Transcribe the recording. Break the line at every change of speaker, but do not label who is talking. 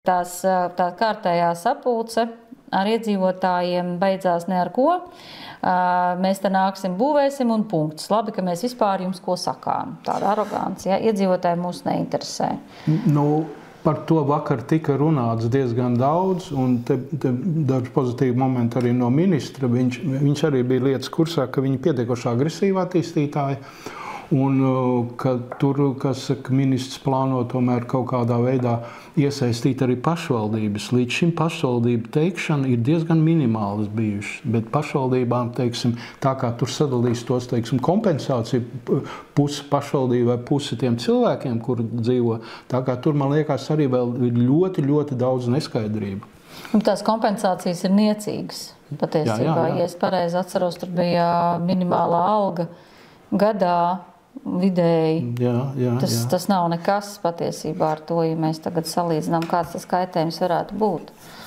Tā kārtējā sapulce ar iedzīvotājiem beidzās ne ar ko. Mēs te nāksim, būvēsim un punkts. Labi, ka mēs vispār jums ko sakām. Tāda arogance, ja? Iedzīvotāji mūs neinteresē.
Par to vakar tika runāts diezgan daudz, un te daži pozitīvi momenti arī no ministra. Viņš arī bija lietas kursā, ka viņi pietiekoši agresīvi attīstītāji. Un ka tur, kas saka, ministrs plāno tomēr kaut kādā veidā iesaistīt arī pašvaldības. Līdz šim pašvaldību teikšana ir diezgan minimālas bijušas, bet pašvaldībām, teiksim, tā kā tur sadalīs tos, teiksim, kompensāciju pusi pašvaldību vai pusi tiem cilvēkiem, kur dzīvo, tā kā tur, man liekas, arī vēl ir ļoti, ļoti daudz neskaidrību.
Un tās kompensācijas ir niecīgas, patiesībā. Ja es pareizi atceros, tur bija minimālā alga gadā, vidēji. Tas nav nekas patiesībā ar to, ja mēs tagad salīdzinām, kāds tas kaitējums varētu būt.